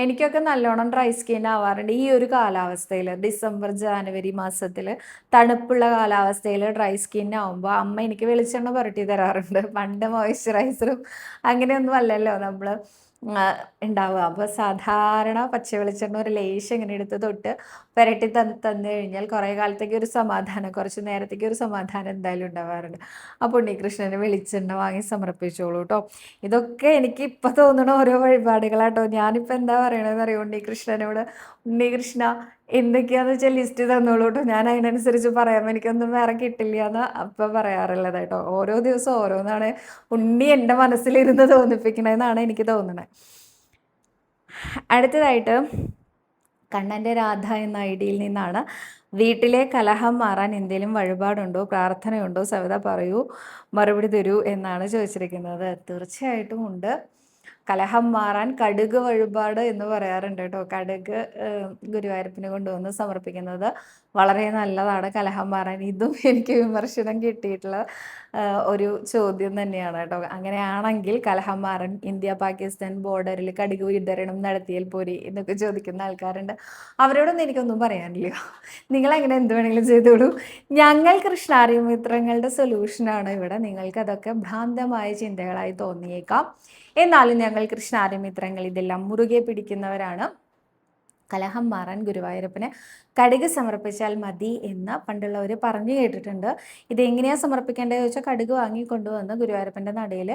എനിക്കൊക്കെ നല്ലോണം ഡ്രൈ സ്കിൻ ആവാറുണ്ട് ഈ ഒരു കാലാവസ്ഥയിൽ. ഡിസംബർ ജാനുവരി മാസത്തിൽ തണുപ്പുള്ള കാലാവസ്ഥയിൽ ഡ്രൈ സ്കിൻ ആവുമ്പോൾ അമ്മ എനിക്ക് വെളിച്ചെണ്ണ പുരട്ടി തരാറുണ്ട്. പണ്ട് മോയ്സ്ചറൈസറും അങ്ങനെയൊന്നും അല്ലല്ലോ നമ്മൾ ഉണ്ടാവുക. അപ്പോൾ സാധാരണ പച്ച വെളിച്ചെണ്ണ ഒരു ലേശം ഇങ്ങനെ എടുത്ത് തൊട്ട് പുരട്ടി തന്നു കഴിഞ്ഞാൽ കുറേ കാലത്തേക്ക് ഒരു സമാധാനം, കുറച്ച് നേരത്തേക്ക് ഒരു സമാധാനം എന്തായാലും ഉണ്ടാവാറുണ്ട്. അപ്പോൾ ഉണ്ണികൃഷ്ണന് വെളിച്ചെണ്ണ വാങ്ങി സമർപ്പിച്ചോളൂ കേട്ടോ. ഇതൊക്കെ എനിക്ക് ഇപ്പം തോന്നണ ഓരോ വഴിപാടുകളാട്ടോ. ഞാനിപ്പോൾ എന്താ പറയണതെന്ന് അറിയോ, ഉണ്ണികൃഷ്ണനോട്, ഉണ്ണികൃഷ്ണ എന്തൊക്കെയാണെന്ന് വെച്ചാൽ ലിസ്റ്റ് തന്നോളൂ കേട്ടോ, ഞാൻ അതിനനുസരിച്ച് പറയാം, എനിക്കൊന്നും വേറെ കിട്ടില്ല എന്ന് അപ്പം പറയാറുള്ളത് കേട്ടോ. ഓരോ ദിവസവും ഓരോന്നാണ് ഉണ്ണി എൻ്റെ മനസ്സിലിരുന്ന് തോന്നിപ്പിക്കണമെന്നാണ് എനിക്ക് തോന്നുന്നത്. അടുത്തതായിട്ട് കണ്ണൻ്റെ രാധ എന്ന ഐഡിയിൽ നിന്നാണ്, വീട്ടിലെ കലഹം മാറാൻ എന്തെങ്കിലും വഴിപാടുണ്ടോ, പ്രാർത്ഥനയുണ്ടോ സവിത പറയൂ, മറുപടി തരൂ എന്നാണ് ചോദിച്ചിരിക്കുന്നത്. തീർച്ചയായിട്ടും ഉണ്ട്. കലഹം മാറാൻ കടുക് വഴിപാട് എന്ന് പറയാറുണ്ട് കേട്ടോ. കടുക് ഗുരുവായൂരപ്പന് കൊണ്ടുവന്ന് സമർപ്പിക്കുന്നത് വളരെ നല്ലതാണ് കലഹം മാറാൻ. ഇതും എനിക്ക് വിമർശനം കിട്ടിയിട്ടുള്ള ഒരു ചോദ്യം തന്നെയാണ് കേട്ടോ. അങ്ങനെയാണെങ്കിൽ കലഹം മാറാൻ ഇന്ത്യ പാകിസ്ഥാൻ ബോർഡറിൽ കടുക് വിതരണം നടത്തിയാൽ പോരെ എന്നൊക്കെ ചോദിക്കുന്ന ആൾക്കാരുണ്ട്. അവരോടൊന്നും എനിക്കൊന്നും പറയാനില്ല. നിങ്ങളങ്ങനെ എന്ത് വേണമെങ്കിലും ചെയ്തോളൂ. ഞങ്ങൾ കൃഷ്ണാരി മിത്രങ്ങളുടെ സൊല്യൂഷനാണ് ഇവിടെ. നിങ്ങൾക്കതൊക്കെ ഭ്രാന്തമായ ചിന്തകളായി തോന്നിയേക്കാം, എന്നാലും ഞങ്ങൾ കൃഷ്ണാരി മിത്രങ്ങൾ ഇതെല്ലാം മുറുകെ പിടിക്കുന്നവരാണ്. കലഹം മാറാൻ ഗുരുവായൂരപ്പന് കടുക് സമർപ്പിച്ചാൽ മതി എന്ന് പണ്ടുള്ളവർ പറഞ്ഞു കേട്ടിട്ടുണ്ട്. ഇതെങ്ങനെയാണ് സമർപ്പിക്കേണ്ടത് ചോദിച്ചാൽ, കടുക് വാങ്ങി കൊണ്ടുവന്ന് ഗുരുവായൂരപ്പൻ്റെ നടയിൽ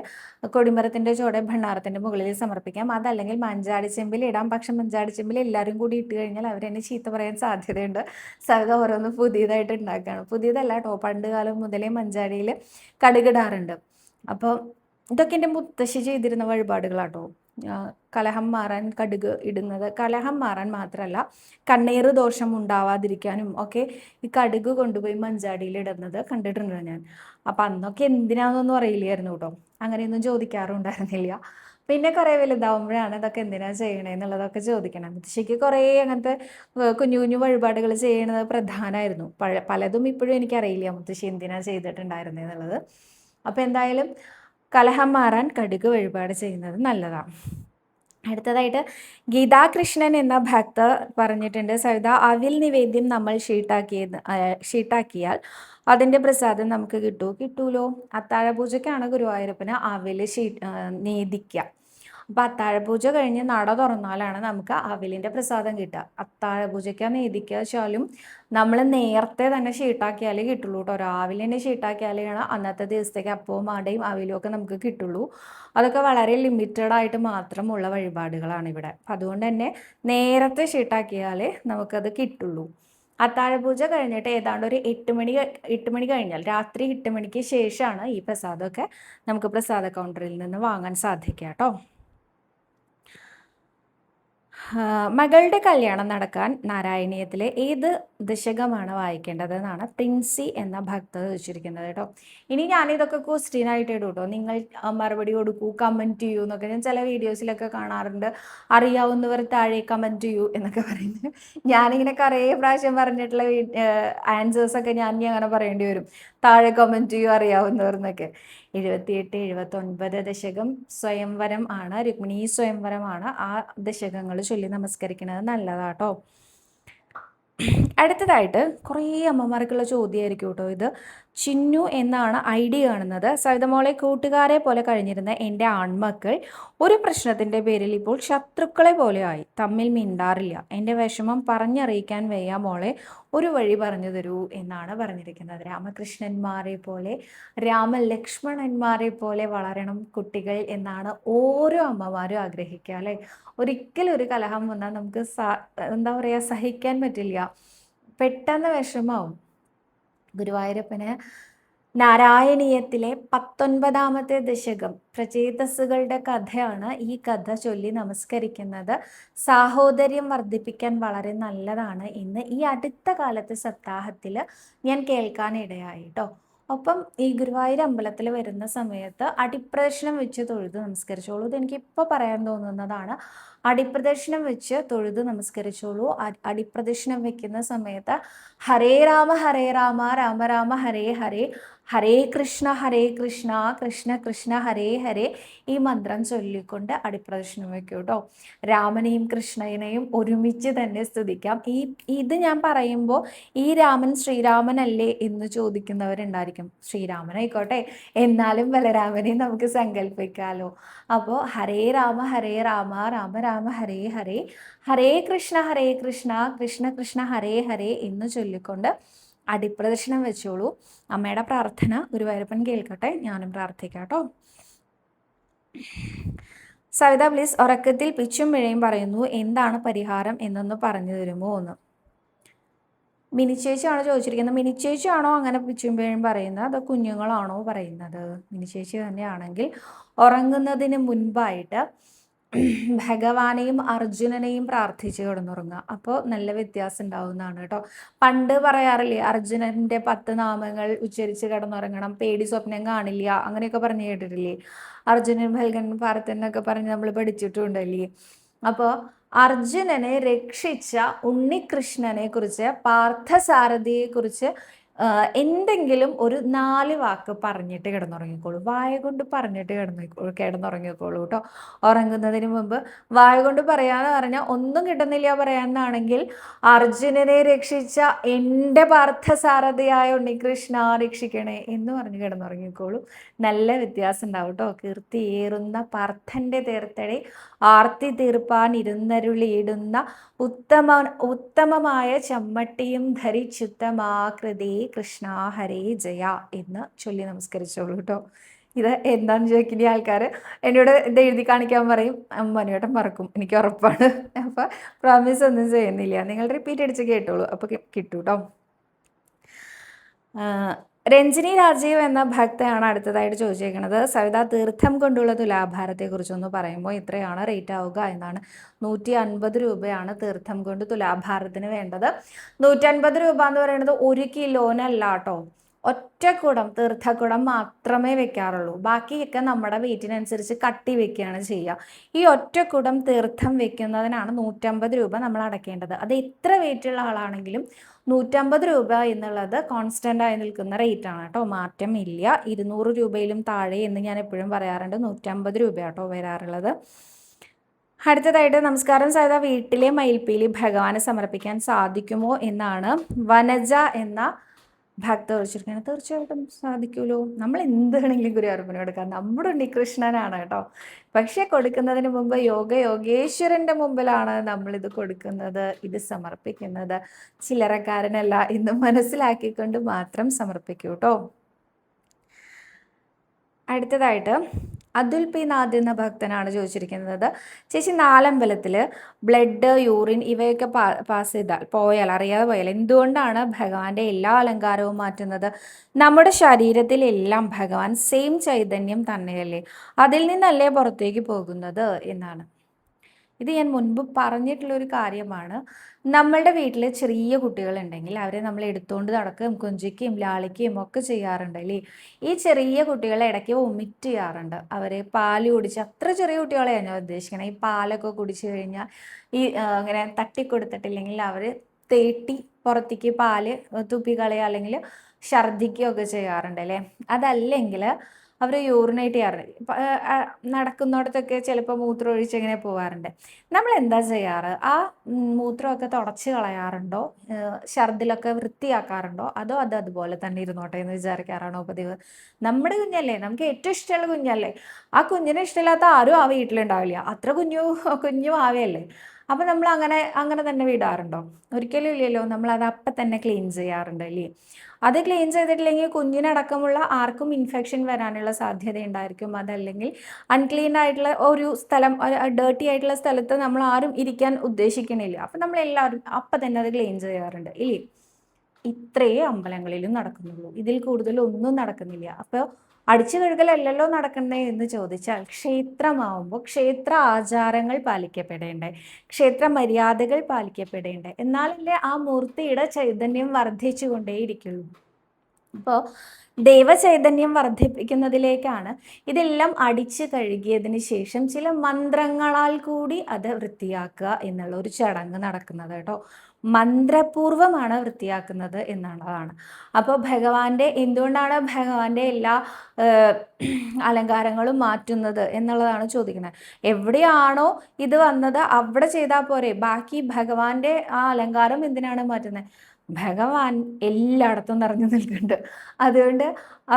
കൊടിമരത്തിൻ്റെ ചോടെ ഭണ്ണാരത്തിൻ്റെ മുകളിൽ സമർപ്പിക്കാം. അതല്ലെങ്കിൽ മഞ്ചാടി ചെമ്പിൽ ഇടാം. പക്ഷെ മഞ്ചാടി ചെമ്പിൽ എല്ലാവരും കൂടി ഇട്ട് കഴിഞ്ഞാൽ അവരെന്നെ ചീത്ത പറയാൻ സാധ്യതയുണ്ട്. സവിത ഓരോന്ന് പുതിയതായിട്ട് ഉണ്ടാക്കുകയാണ്. പുതിയതല്ല കേട്ടോ, പണ്ട് കാലം മുതലേ മഞ്ചാടിയിൽ കടുകിടാറുണ്ട്. അപ്പോൾ ഇതൊക്കെ എൻ്റെ മുത്തശ്ശി ചെയ്തിരുന്ന വഴിപാടുകളാട്ടോ. കലഹം മാറാൻ കടുക് ഇടുന്നത് കലഹം മാറാൻ മാത്രമല്ല, കണ്ണീർ ദോഷം ഉണ്ടാവാതിരിക്കാനും ഒക്കെ ഈ കടുക് കൊണ്ടുപോയി മഞ്ചാടിയിൽ ഇടുന്നത് കണ്ടിട്ടുണ്ട് ഞാൻ. അപ്പം അന്നൊക്കെ എന്തിനാണെന്നൊന്നും അറിയില്ലായിരുന്നു കേട്ടോ, അങ്ങനെയൊന്നും ചോദിക്കാറുണ്ടായിരുന്നില്ല. പിന്നെ കുറേ വലുതാവുമ്പോഴാണ് ഇതൊക്കെ എന്തിനാണ് ചെയ്യണേന്നുള്ളതൊക്കെ ചോദിക്കണം. മുത്തശ്ശിക്ക് കുറേ അങ്ങനത്തെ കുഞ്ഞു കുഞ്ഞു വഴിപാടുകൾ ചെയ്യണത് പ്രധാനമായിരുന്നു. പലതും ഇപ്പോഴും എനിക്കറിയില്ല മുത്തശ്ശി എന്തിനാണ് ചെയ്തിട്ടുണ്ടായിരുന്നെന്നുള്ളത്. അപ്പോൾ എന്തായാലും കലഹം മാറാൻ കടുക് വഴിപാട് ചെയ്യുന്നത് നല്ലതാണ്. അടുത്തതായിട്ട് ഗീതാകൃഷ്ണൻ എന്ന ഭക്തർ പറഞ്ഞിട്ടുണ്ട്, സവിത അവിൽ നിവേദ്യം നമ്മൾ ഷീട്ടാക്കിയാൽ അതിൻ്റെ പ്രസാദം നമുക്ക് കിട്ടൂലോ. അത്താഴപൂജയ്ക്കാണ് ഗുരുവായൂരപ്പന് അവിൽ നേദിക്കുക. അപ്പം അത്താഴപൂജ കഴിഞ്ഞ് നട തുറന്നാലാണ് നമുക്ക് അവിലിൻ്റെ പ്രസാദം കിട്ടുക. അത്താഴപൂജയ്ക്ക് നേദിക്കുക വെച്ചാലും നമ്മൾ നേരത്തെ തന്നെ ഷീട്ടാക്കിയാലേ കിട്ടുള്ളൂ കേട്ടോ. രാവിലെ തന്നെ ഷീട്ടാക്കിയാലാണ് അന്നത്തെ ദിവസത്തേക്ക് അപ്പവും അടയും അവിലും ഒക്കെ നമുക്ക് കിട്ടുള്ളൂ. അതൊക്കെ വളരെ ലിമിറ്റഡ് ആയിട്ട് മാത്രമുള്ള വഴിപാടുകളാണ് ഇവിടെ. അപ്പം അതുകൊണ്ട് തന്നെ നേരത്തെ ഷീട്ടാക്കിയാലേ നമുക്കത് കിട്ടുള്ളൂ. അത്താഴപൂജ കഴിഞ്ഞിട്ട് ഏതാണ്ട് ഒരു 8 മണി കഴിഞ്ഞാൽ, രാത്രി 8 മണിക്ക് ശേഷമാണ് ഈ പ്രസാദമൊക്കെ നമുക്ക് പ്രസാദ കൗണ്ടറിൽ നിന്ന് വാങ്ങാൻ സാധിക്കുക കേട്ടോ. മകളുടെ കല്യാണം നടക്കാൻ നാരായണീയത്തിലെ ഏത് ദശകമാണ് വായിക്കേണ്ടത് എന്നാണ് പ്രിൻസി എന്ന ഭക്ത ചോദിച്ചിരിക്കുന്നത് കേട്ടോ. ഇനി ഞാനിതൊക്കെ ക്വസ്റ്റ്യൻ ആയിട്ട് ഇടും കേട്ടോ. നിങ്ങൾ മറുപടി കൊടുക്കൂ, കമൻറ്റ് ചെയ്യൂ എന്നൊക്കെ ഞാൻ ചില വീഡിയോസിലൊക്കെ കാണാറുണ്ട്. അറിയാവുന്നവർ താഴെ കമൻറ്റ് ചെയ്യൂ എന്നൊക്കെ പറയുന്നത്. ഞാനിങ്ങനെ കുറേ പ്രാവശ്യം പറഞ്ഞിട്ടുള്ള ആൻസേഴ്സൊക്കെ ഞാൻ അങ്ങനെ പറയേണ്ടി വരും. താഴെ കമൻറ്റ് ചെയ്യൂ അറിയാവുന്നവർ എന്നൊക്കെ. 78, 79 ദശകം സ്വയംവരം ആണ്, രുക്മിണി സ്വയംവരമാണ്. ആ ദശകങ്ങൾ ചൊല്ലി നമസ്കരിക്കുന്നത് നല്ലതാട്ടോ. അടുത്തതായിട്ട് കുറേ അമ്മമാർക്കുള്ള ചോദ്യമായിരിക്കും കേട്ടോ ഇത്. ചിന്നു എന്നാണ് ID കാണുന്നത്. സവിതമോളെ, കൂട്ടുകാരെ പോലെ കഴിഞ്ഞിരുന്ന എൻ്റെ ആൺമക്കൾ ഒരു പ്രശ്നത്തിൻ്റെ പേരിൽ ഇപ്പോൾ ശത്രുക്കളെ പോലെ ആയി. തമ്മിൽ മിണ്ടാറില്ല. എൻ്റെ വിഷമം പറഞ്ഞറിയിക്കാൻ വയ്യ മോളെ, ഒരു വഴി പറഞ്ഞു തരൂ എന്നാണ് പറഞ്ഞിരിക്കുന്നത്. രാമകൃഷ്ണന്മാരെ പോലെ, രാമലക്ഷ്മണന്മാരെ പോലെ വളരണം കുട്ടികൾ എന്നാണ് ഓരോ അമ്മമാരും ആഗ്രഹിക്കുക അല്ലേ. ഒരിക്കലും ഒരു കലഹം വന്നാൽ നമുക്ക് എന്താ പറയുക, സഹിക്കാൻ പറ്റില്ല. പെട്ടെന്ന് വിഷമാവും. ഗുരുവായൂരപ്പന് നാരായണീയത്തിലെ 19ാമത്തെ ദശകം പ്രചേതസ്സുകളുടെ കഥയാണ്. ഈ കഥ ചൊല്ലി നമസ്കരിക്കുന്നത് സാഹോദര്യം വർദ്ധിപ്പിക്കാൻ വളരെ നല്ലതാണ് എന്ന് ഈ അടുത്ത കാലത്ത് സപ്താഹത്തിൽ ഞാൻ കേൾക്കാനിടയായി കേട്ടോ. ഒപ്പം ഈ ഗുരുവായൂർ അമ്പലത്തിൽ വരുന്ന സമയത്ത് അടിപ്രദക്ഷിണം വെച്ച് തൊഴുത് നമസ്കരിച്ചോളൂ. ഇതെനിക്കിപ്പോൾ പറയാൻ തോന്നുന്നതാണ്. അടിപ്രദക്ഷിണം വെച്ച് തൊഴുത് നമസ്കരിച്ചോളൂ. അടിപ്രദക്ഷിണം വെക്കുന്ന സമയത്ത് ഹരേ രാമ രാമ രാമ ഹരേ ഹരേ, ഹരേ കൃഷ്ണ കൃഷ്ണ കൃഷ്ണ ഹരേ ഹരേ ഈ മന്ത്രം ചൊല്ലിക്കൊണ്ട് അടിപ്രദക്ഷിണം വയ്ക്കും കേട്ടോ. രാമനെയും കൃഷ്ണനെയും ഒരുമിച്ച് തന്നെ സ്തുതിക്കാം. ഇത് ഞാൻ പറയുമ്പോൾ ഈ രാമൻ ശ്രീരാമനല്ലേ എന്ന് ചോദിക്കുന്നവരുണ്ടായിരിക്കും. ശ്രീരാമനായിക്കോട്ടെ, എന്നാലും ബലരാമനെ നമുക്ക് സങ്കല്പിക്കാമല്ലോ. അപ്പോൾ ഹരേ രാമ രാമ രാമ ഹരേ ഹരേ, ഹരേ കൃഷ്ണ കൃഷ്ണ കൃഷ്ണ ഹരേ ഹരേ എന്ന് ചൊല്ലിക്കൊണ്ട് അടിപ്രദക്ഷിണം വെച്ചോളൂ. അമ്മയുടെ പ്രാർത്ഥന ഗുരുവായൂരപ്പൻ കേൾക്കട്ടെ. ഞാനും പ്രാർത്ഥിക്കാം കേട്ടോ. സവിത പ്ലീസ്, ഉറക്കത്തിൽ പിച്ചും പിഴയും പറയുന്നു, എന്താണ് പരിഹാരം എന്നൊന്ന് പറഞ്ഞു തരുമോ എന്ന്. മിനിച്ചേച്ചിയാണോ ചോദിച്ചിരിക്കുന്നത്? മിനിച്ചേച്ചിയാണോ അങ്ങനെ പിച്ചും പിഴയും പറയുന്നത്, അതോ കുഞ്ഞുങ്ങളാണോ പറയുന്നത്? മിനിച്ചേച്ചി തന്നെയാണെങ്കിൽ ഉറങ്ങുന്നതിന് മുൻപായിട്ട് ഭഗവാനെയും അർജുനനെയും പ്രാർത്ഥിച്ച് കിടന്നുറങ്ങുക. അപ്പോൾ നല്ല വ്യത്യാസം ഉണ്ടാവുന്നതാണ് കേട്ടോ. പണ്ട് പറയാറില്ലേ, അർജുനൻ്റെ 10 നാമങ്ങൾ ഉച്ചരിച്ച് കിടന്നുറങ്ങണം, പേടി സ്വപ്നം കാണില്ല, അങ്ങനെയൊക്കെ പറഞ്ഞു കേട്ടിട്ടില്ലേ? അർജുനൻ ഭൽഗൻ പാർത്ഥൻ എന്നൊക്കെ പറഞ്ഞ് നമ്മൾ പഠിച്ചിട്ടുണ്ടല്ലേ. അപ്പോൾ അർജുനനെ രക്ഷിച്ച ഉണ്ണികൃഷ്ണനെ കുറിച്ച്, പാർത്ഥസാരഥിയെ കുറിച്ച് എന്തെങ്കിലും ഒരു 4 വാക്ക് പറഞ്ഞിട്ട് കിടന്നുറങ്ങിക്കോളൂ. വായ കൊണ്ട് പറഞ്ഞിട്ട് കിടന്നുറങ്ങിക്കോളൂ കേട്ടോ. ഉറങ്ങുന്നതിന് മുമ്പ് വായ കൊണ്ട് പറയാന്ന് പറഞ്ഞാൽ ഒന്നും കിട്ടുന്നില്ല പറയാന്നാണെങ്കിൽ, അർജുനനെ രക്ഷിച്ച എൻ്റെ പാർത്ഥസാരഥിയായ ഉണ്ണികൃഷ്ണ രക്ഷിക്കണേ എന്ന് പറഞ്ഞ് കിടന്നുറങ്ങിക്കോളൂ. നല്ല വ്യത്യാസം ഉണ്ടാവും കേട്ടോ. കീർത്തിയേറുന്ന പാർത്ഥൻ്റെ തീർത്തടി ആർത്തി തീർപ്പാൻ ഇരുന്നരുളിയിടുന്ന ഉത്തമമായ ചമ്മട്ടിയും ധരിച്ചുത്തമാകൃതി കൃഷ്ണ ഹരേ ജയ എന്ന് ചൊല്ലി നമസ്കരിച്ചോളൂ കേട്ടോ. ഇത് എന്താണെന്ന് ചോദിക്കുന്ന ആൾക്കാർ എന്നോട് ഇത് എഴുതി കാണിക്കാൻ പറയും. മനുവേട്ടൻ മറക്കും, എനിക്ക് ഉറപ്പാണ്. അപ്പോൾ പ്രോമിസ് ഒന്നും ചെയ്യുന്നില്ല, നിങ്ങൾ റിപ്പീറ്റ് അടിച്ച് കേട്ടോളൂ, അപ്പോൾ കിട്ടും കേട്ടോ. രഞ്ജിനി രാജീവ് എന്ന ഭക്തയാണ് അടുത്തതായിട്ട് ചോദിച്ചേക്കുന്നത്. സവിത, തീർത്ഥം കൊണ്ടുള്ള തുലാഭാരത്തെക്കുറിച്ചൊന്ന് പറയുമ്പോൾ ഇത്രയാണ് റേറ്റ് ആവുക എന്നാണ്. 150 രൂപയാണ് തീർത്ഥം കൊണ്ട് തുലാഭാരത്തിന് വേണ്ടത്. 150 രൂപ എന്ന് പറയുന്നത് 1 കിലോനല്ല കേട്ടോ. ഒറ്റക്കുടം തീർത്ഥക്കുടം മാത്രമേ വെക്കാറുള്ളൂ. ബാക്കിയൊക്കെ നമ്മുടെ വെയിറ്റിനനുസരിച്ച് കട്ടി വെക്കുകയാണ് ചെയ്യുക. ഈ ഒറ്റക്കുടം തീർത്ഥം വെക്കുന്നതിനാണ് 150 രൂപ നമ്മൾ അടയ്ക്കേണ്ടത്. അത് എത്ര വെയിറ്റുള്ള ആളാണെങ്കിലും 150 രൂപ എന്നുള്ളത് കോൺസ്റ്റൻ്റ് ആയി നിൽക്കുന്ന റേറ്റ് ആണ് കേട്ടോ, മാറ്റം ഇല്ല. 200 രൂപയിലും താഴെ എന്ന് ഞാൻ എപ്പോഴും പറയാറുണ്ട്. 150 രൂപ കേട്ടോ വരാറുള്ളത്. അടുത്തതായിട്ട് നമസ്കാരം സഹിത വീട്ടിലെ മയിൽപ്പീലി ഭഗവാനെ സമർപ്പിക്കാൻ സാധിക്കുമോ എന്നാണ് വനജ എന്ന ഭക്ത ചോദിച്ചിരിക്കുന്നത്. തീർച്ചയായിട്ടും സാധിക്കുമല്ലോ. നമ്മൾ എന്ത് വേണമെങ്കിലും ഗുരുവായൂരപ്പന് കൊടുക്കാം. നമ്മുടെ ഉണ്ണികൃഷ്ണനാണ് കേട്ടോ. പക്ഷെ കൊടുക്കുന്നതിന് മുമ്പ് യോഗേശ്വരന്റെ മുമ്പിലാണ് നമ്മളിത് കൊടുക്കുന്നത്, ഇത് സമർപ്പിക്കുന്നത്. ചില്ലറക്കാരനല്ല എന്ന് മനസ്സിലാക്കിക്കൊണ്ട് മാത്രം സമർപ്പിക്കൂ കേട്ടോ. അടുത്തതായിട്ട് അതുൽ പി നാഥ് എന്ന ഭക്തനാണ് ചോദിച്ചിരിക്കുന്നത്. ചേച്ചി, നാലമ്പലത്തിൽ ബ്ലഡ്, യൂറിൻ ഇവയൊക്കെ പാസ് പോയാൽ അറിയാതെ പോയാൽ എന്തുകൊണ്ടാണ് ഭഗവാന്റെ എല്ലാ അലങ്കാരവും മാറ്റുന്നത്? നമ്മുടെ ശരീരത്തിലെല്ലാം ഭഗവാൻ സെയിം ചൈതന്യം തന്നെയല്ലേ, അതിൽ നിന്നല്ലേ പുറത്തേക്ക് പോകുന്നത് എന്നാണ്. ഇത് ഞാൻ മുൻപ് പറഞ്ഞിട്ടുള്ളൊരു കാര്യമാണ്. നമ്മളുടെ വീട്ടിൽ ചെറിയ കുട്ടികളുണ്ടെങ്കിൽ അവരെ നമ്മൾ എടുത്തുകൊണ്ട് നടക്കുകയും കൊഞ്ചിക്കുകയും ലാളിക്കുകയും ഒക്കെ ചെയ്യാറുണ്ട് അല്ലേ. ഈ ചെറിയ കുട്ടികളെ ഇടയ്ക്ക് വൊമിറ്റ് ചെയ്യാറുണ്ട്. അവരെ പാല് കുടിച്ച്, അത്ര ചെറിയ കുട്ടികളെയാണ് ഞാൻ ഉദ്ദേശിക്കണേ. ഈ പാലൊക്കെ കുടിച്ചു കഴിഞ്ഞാൽ ഈ അങ്ങനെ തട്ടിക്കൊടുത്തിട്ടില്ലെങ്കിൽ അവർ തേട്ടി പുറത്തേക്ക് പാല് തുപ്പിക്കളയുക അല്ലെങ്കിൽ ഛർദ്ദിക്കുകയൊക്കെ ചെയ്യാറുണ്ട് അല്ലേ. അതല്ലെങ്കിൽ അവർ യൂറിനേറ്റ് ചെയ്യാറുണ്ട്. നടക്കുന്നിടത്തൊക്കെ ചിലപ്പോൾ മൂത്രം ഒഴിച്ച് ഇങ്ങനെ പോകാറുണ്ട്. നമ്മൾ എന്താ ചെയ്യാറ്? ആ മൂത്രമൊക്കെ തുടച്ച് കളയാറുണ്ടോ? ഛർദിലൊക്കെ വൃത്തിയാക്കാറുണ്ടോ? അതോ അത് അതുപോലെ തന്നെ ഇരുന്നോട്ടെ എന്ന് വിചാരിക്കാറാണോ പതിവ്? നമ്മുടെ കുഞ്ഞല്ലേ, നമുക്ക് ഏറ്റവും ഇഷ്ടമുള്ള കുഞ്ഞല്ലേ. ആ കുഞ്ഞിനെ ഇഷ്ടമില്ലാത്ത ആരും ആ വീട്ടിലുണ്ടാവില്ല. അത്ര കുഞ്ഞു ആവയല്ലേ. അപ്പം നമ്മൾ അങ്ങനെ തന്നെ വിടാറുണ്ടോ? ഒരിക്കലും ഇല്ലല്ലോ. നമ്മളത് അപ്പം തന്നെ ക്ലീൻ ചെയ്യാറുണ്ട് അല്ലേ. അത് ക്ലീൻ ചെയ്തിട്ടില്ലെങ്കിൽ കുഞ്ഞിനടക്കമുള്ള ആർക്കും ഇൻഫെക്ഷൻ വരാനുള്ള സാധ്യത ഉണ്ടായിരിക്കും. അതല്ലെങ്കിൽ അൺക്ലീൻ ആയിട്ടുള്ള ഒരു സ്ഥലം, ഡേർട്ടി ആയിട്ടുള്ള സ്ഥലത്ത് നമ്മൾ ആരും ഇരിക്കാൻ ഉദ്ദേശിക്കണില്ല. അപ്പം നമ്മളെല്ലാവരും അപ്പം തന്നെ അത് ക്ലീൻ ചെയ്യാറുണ്ട് ഇല്ലേ. ഇത്രയേ അമ്പലങ്ങളിലും നടക്കുന്നുള്ളൂ. ഇതിൽ കൂടുതൽ ഒന്നും നടക്കുന്നില്ല. അപ്പോൾ അടിച്ചു കഴുകലല്ലല്ലോ നടക്കണ്ടേ എന്ന് ചോദിച്ചാൽ, ക്ഷേത്രമാവുമ്പോൾ ക്ഷേത്ര ആചാരങ്ങൾ പാലിക്കപ്പെടേണ്ടേ, ക്ഷേത്ര മര്യാദകൾ പാലിക്കപ്പെടേണ്ടേ, എന്നാലല്ലേ ആ മൂർത്തിയുടെ ചൈതന്യം വർദ്ധിച്ചു കൊണ്ടേയിരിക്കുള്ളൂ. അപ്പോൾ ദൈവചൈതന്യം വർദ്ധിപ്പിക്കുന്നതിലേക്കാണ് ഇതെല്ലാം അടിച്ചു കഴുകിയതിന് ശേഷം ചില മന്ത്രങ്ങളാൽ കൂടി അത് വൃത്തിയാക്കുക എന്നുള്ള ഒരു ചടങ്ങ് നടക്കുന്നത് കേട്ടോ. മന്ത്രപൂർവമാണ് വൃത്തിയാക്കുന്നത് എന്നുള്ളതാണ്. അപ്പോൾ എന്തുകൊണ്ടാണ് ഭഗവാന്റെ എല്ലാ അലങ്കാരങ്ങളും മാറ്റുന്നത് എന്നുള്ളതാണ് ചോദിക്കുന്നത്. എവിടെയാണോ ഇത് വന്നത് അവിടെ ചെയ്താൽ പോരെ, ബാക്കി ഭഗവാന്റെ ആ അലങ്കാരം എന്തിനാണ് മാറ്റുന്നത്? ഭഗവാൻ എല്ലായിടത്തും നിറഞ്ഞു നിൽക്കുന്നുണ്ട്. അതുകൊണ്ട്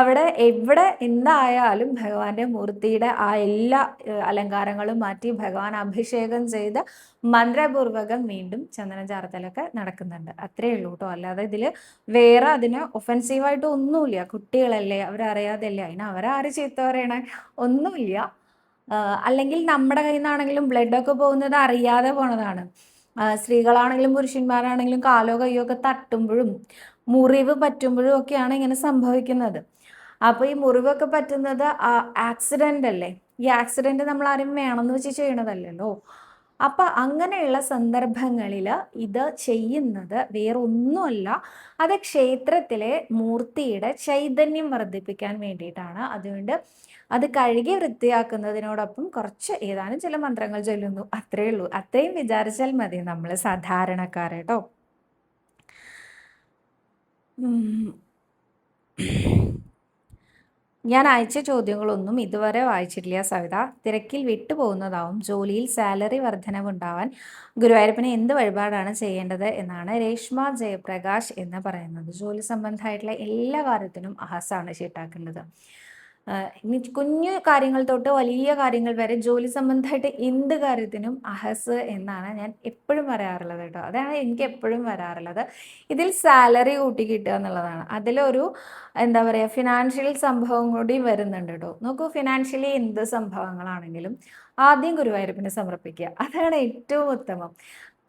അവിടെ എവിടെ എന്തായാലും ഭഗവാന്റെ മൂർത്തിയുടെ ആ എല്ലാ അലങ്കാരങ്ങളും മാറ്റി ഭഗവാൻ അഭിഷേകം ചെയ്ത് മന്ത്രപൂർവകം വീണ്ടും ചന്ദന ചാർത്തലൊക്കെ നടക്കുന്നുണ്ട്. അത്രയേ ഉള്ളൂ കേട്ടോ. അല്ലാതെ ഇതിൽ വേറെ അതിന് ഒഫൻസീവായിട്ട് ഒന്നുമില്ല. കുട്ടികളല്ലേ, അവരറിയാതല്ലേ, അതിന് അവരാര് ചീത്ത പറയണേ, ഒന്നുമില്ല. അല്ലെങ്കിൽ നമ്മുടെ കയ്യിൽ നിന്നാണെങ്കിലും ബ്ലഡൊക്കെ പോകുന്നത് അറിയാതെ പോണതാണ്. സ്ത്രീകളാണെങ്കിലും പുരുഷന്മാരാണെങ്കിലും കാലോ കയ്യോ ഒക്കെ തട്ടുമ്പോഴും മുറിവ് പറ്റുമ്പോഴും ഒക്കെയാണ് ഇങ്ങനെ സംഭവിക്കുന്നത്. അപ്പോൾ ഈ മുറിവൊക്കെ പറ്റുന്നത് ആക്സിഡൻ്റ് അല്ലേ. ഈ ആക്സിഡൻറ്റ് നമ്മൾ ആരും വേണമെന്ന് വെച്ച് ചെയ്യണതല്ലല്ലോ. അപ്പം അങ്ങനെയുള്ള സന്ദർഭങ്ങളിൽ ഇത് ചെയ്യുന്നത് വേറൊന്നുമല്ല, അത് ക്ഷേത്രത്തിലെ മൂർത്തിയുടെ ചൈതന്യം വർദ്ധിപ്പിക്കാൻ വേണ്ടിയിട്ടാണ്. അതുകൊണ്ട് അത് കഴുകി വൃത്തിയാക്കുന്നതിനോടൊപ്പം കുറച്ച് ഏതാനും ചില മന്ത്രങ്ങൾ ചൊല്ലുന്നു, അത്രയേ ഉള്ളൂ. അത്രയും വിചാരിച്ചാൽ മതി നമ്മൾ സാധാരണക്കാരേട്ടോ. ഞാൻ അയച്ച ചോദ്യങ്ങളൊന്നും ഇതുവരെ വായിച്ചിട്ടില്ല സവിത. തിരക്കിൽ വിട്ടുപോകുന്നതാവും. ജോലിയിൽ സാലറി വർധനവുണ്ടാവാൻ ഗുരുവായൂരപ്പന് എന്ത് വഴിപാടാണ് ചെയ്യേണ്ടത് എന്നാണ് രേഷ്മ ജയപ്രകാശ് എന്ന് പറയുന്നത്. ജോലി സംബന്ധമായിട്ടുള്ള എല്ലാ കാര്യത്തിനും അഹസാണ് ചീട്ടാക്കേണ്ടത്. കുഞ്ഞു കാര്യങ്ങൾ തൊട്ട് വലിയ കാര്യങ്ങൾ വരെ ജോലി സംബന്ധമായിട്ട് എന്ത് കാര്യത്തിനും അഹസ് എന്നാണ് ഞാൻ എപ്പോഴും പറയാറുള്ളത് കേട്ടോ. അതാണ് എനിക്ക് എപ്പോഴും വരാറുള്ളത്. ഇതിൽ സാലറി കൂട്ടി കിട്ടുക എന്നുള്ളതാണ്. അതിലൊരു എന്താ പറയുക, ഫിനാൻഷ്യൽ സംഭവം കൂടി വരുന്നുണ്ട് കേട്ടോ. നോക്കൂ, ഫിനാൻഷ്യലി എന്ത് സംഭവങ്ങളാണെങ്കിലും ആദ്യം ഗുരുവായൂരപ്പന് സമർപ്പിക്കുക, അതാണ് ഏറ്റവും ഉത്തമം.